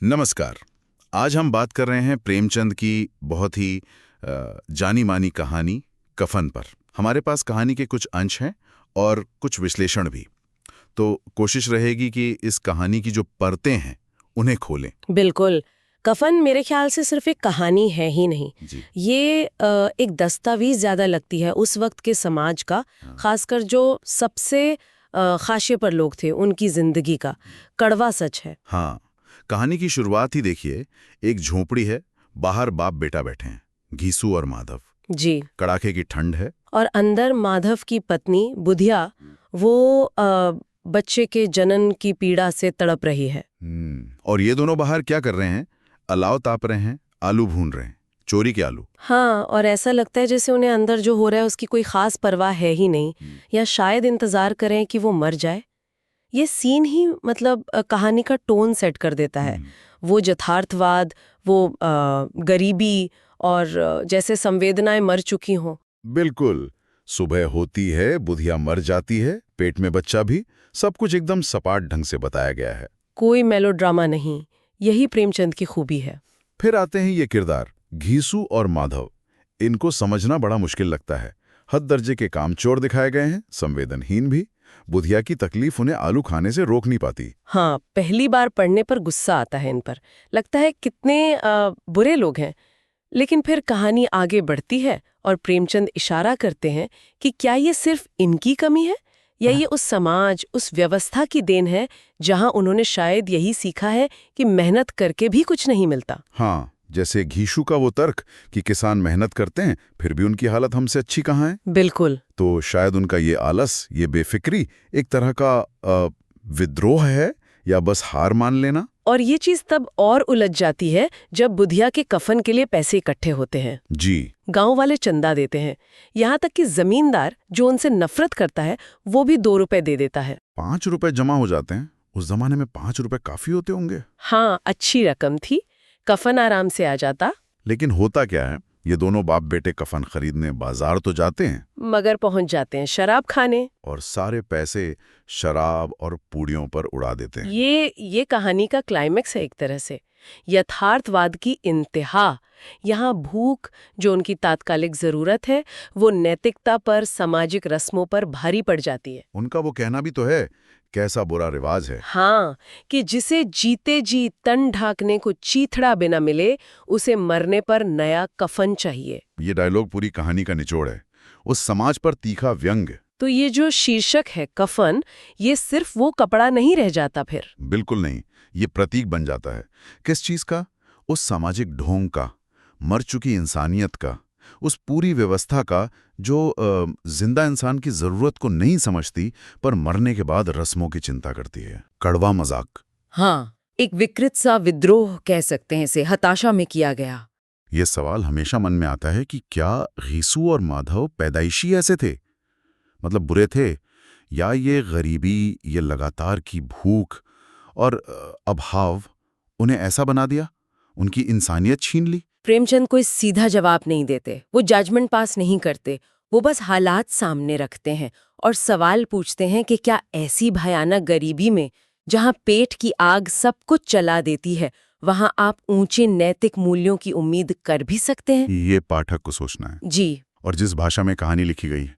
नमस्कार। आज हम बात कर रहे हैं प्रेमचंद की बहुत ही जानी मानी कहानी कफन पर। हमारे पास कहानी के कुछ अंश हैं और कुछ विश्लेषण भी। तो कोशिश रहेगी कि इस कहानी की जो परतें हैं उन्हें खोलें। बिल्कुल। कफन मेरे ख्याल से सिर्फ एक कहानी है ही नहीं, जी। ये एक दस्तावेज ज्यादा लगती है उस वक्त के समाज का, खासकर जो सबसे खाशिए पर लोग थे उनकी जिंदगी का कड़वा सच है। हाँ, कहानी की शुरुआत ही देखिए। एक झोपड़ी है, बाहर बाप बेटा बैठे हैं, घीसू और माधव। जी। कड़ाके की ठंड है। और अंदर माधव की पत्नी बुधिया, वो बच्चे के जनन की पीड़ा से तड़प रही है। और ये दोनों बाहर क्या कर रहे हैं? अलाव ताप रहे हैं, आलू भून रहे हैं, चोरी के आलू। हाँ, और ऐसा लगता है जैसे उन्हें अंदर जो हो रहा है उसकी कोई खास परवाह है ही नहीं, या शायद इंतजार करें कि वो मर जाए। ये सीन ही मतलब कहानी का टोन सेट कर देता है। वो यथार्थवाद, वो गरीबी और जैसे संवेदनाएं मर चुकी हों। बिल्कुल। सुबह होती है, बुधिया मर जाती है, पेट में बच्चा भी। सब कुछ एकदम सपाट ढंग से बताया गया है। कोई मेलोड्रामा नहीं। यही प्रेमचंद की खूबी है। फिर आते हैं ये किरदार, घीसू और माधव। इनको समझना बड़ा मुश्किल लगता है। हद दर्जे के कामचोर दिखाए गए हैं, संवेदनहीन भी। बुधिया की तकलीफ उन्हें आलू खाने से रोक नहीं पाती। हाँ, पहली बार पढ़ने पर गुस्सा आता है इन पर। लगता है कितने बुरे लोग हैं। लेकिन फिर कहानी आगे बढ़ती है और प्रेमचंद इशारा करते हैं कि क्या ये सिर्फ इनकी कमी है, या ये उस समाज, उस व्यवस्था की देन है जहां उन्होंने शायद यही सीखा है कि मेहनत करके भी कुछ नहीं मिलता। हाँ, जैसे घीसू का वो तर्क कि किसान मेहनत करते हैं फिर भी उनकी हालत हमसे अच्छी कहाँ है। बिल्कुल। तो शायद उनका ये आलस, ये बेफिक्री एक तरह का विद्रोह है, या बस हार मान लेना। और ये चीज तब और उलझ जाती है जब बुधिया के कफन के लिए पैसे इकट्ठे होते हैं। जी। गांव वाले चंदा देते हैं, यहाँ तक कि जमींदार जो उनसे नफरत करता है वो भी 2 रुपए दे देता है। 5 रुपए जमा हो जाते हैं। उस जमाने में 5 रुपए काफी होते होंगे। हाँ, अच्छी रकम थी। कफन आराम से आ जाता। लेकिन होता क्या है, ये दोनों बाप बेटे कफन खरीदने बाजार तो जाते हैं, मगर पहुंच जाते हैं शराब खाने। और सारे पैसे शराब और पूड़ियों पर उड़ा देते हैं। ये कहानी का क्लाइमेक्स है एक तरह से। यथार्थवाद की इंतहा। यहाँ भूख जो उनकी तात्कालिक जरूरत है, वो नैतिकता पर, सामाजिक रस्मों पर भारी पड़ जाती है। उनका वो कहना भी तो है, कैसा बुरा रिवाज है। हाँ, कि जिसे जीते जी तन ढाकने को चीथड़ा बिना मिले, उसे मरने पर नया कफन चाहिए। ये डायलॉग पूरी कहानी का निचोड़ है, उस समाज पर तीखा व्यंग्य। तो ये जो शीर्षक है कफन, ये सिर्फ वो कपड़ा नहीं रह जाता फिर। बिल्कुल नहीं, ये प्रतीक बन जाता है। किस चीज का? उस सामाजिक ढोंग का, मर चुकी इंसानियत का, उस पूरी व्यवस्था का जो जिंदा इंसान की जरूरत को नहीं समझती पर मरने के बाद रस्मों की चिंता करती है। कड़वा मजाक। हाँ, एक विकृत सा विद्रोह कह सकते हैं इसे, हताशा में किया गया। ये सवाल हमेशा मन में आता है कि क्या घीसू और माधव पैदाइशी ऐसे थे, मतलब बुरे थे, या ये गरीबी, ये लगातार की भूख और अभाव उन्हें ऐसा बना दिया, उनकी इंसानियत छीन ली। प्रेमचंद कोई सीधा जवाब नहीं देते, वो जजमेंट पास नहीं करते, वो बस हालात सामने रखते हैं और सवाल पूछते हैं कि क्या ऐसी भयानक गरीबी में, जहाँ पेट की आग सब कुछ चला देती है, वहाँ आप ऊंचे नैतिक मूल्यों की उम्मीद कर भी सकते हैं? ये पाठक को सोचना है। जी। और जिस भाषा में कहानी लिखी गई है,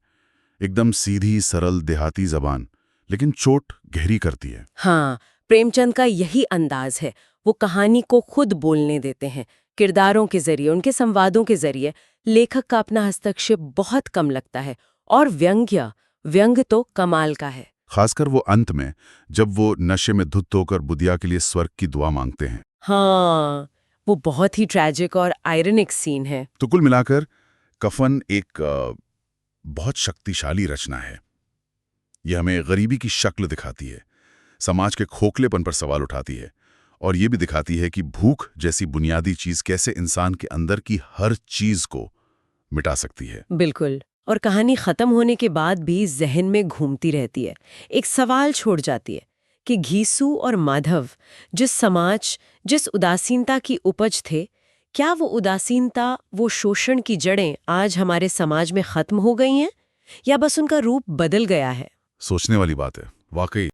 एकदम सीधी सरल देहाती जबान, लेकिन चोट गहरी करती है। हाँ, प्रेमचंद का यही अंदाज है। वो कहानी को खुद बोलने देते हैं, किरदारों के जरिए, उनके संवादों के जरिए। लेखक का अपना हस्तक्षेप बहुत कम लगता है, और व्यंग्य तो कमाल का है। खासकर वो अंत में, जब वो नशे में धुत होकर बुधिया के लिए स्वर्ग की दुआ मांगते हैं। हाँ, वो बहुत ही ट्रैजिक और आयरनिक सीन है। तो कुल मिलाकर कफन एक बहुत शक्तिशाली रचना है। यह हमें गरीबी की शक्ल दिखाती है, समाज के खोखलेपन पर सवाल उठाती है, और ये भी दिखाती है कि भूख जैसी बुनियादी चीज कैसे इंसान के अंदर की हर चीज को मिटा सकती है। बिल्कुल। और कहानी खत्म होने के बाद भी जहन में घूमती रहती है, एक सवाल छोड़ जाती है कि घीसू और माधव जिस समाज, जिस उदासीनता की उपज थे, क्या वो उदासीनता, वो शोषण की जड़ें आज हमारे समाज में खत्म हो गई हैं, या बस उनका रूप बदल गया है? सोचने वाली बात है, वाकई।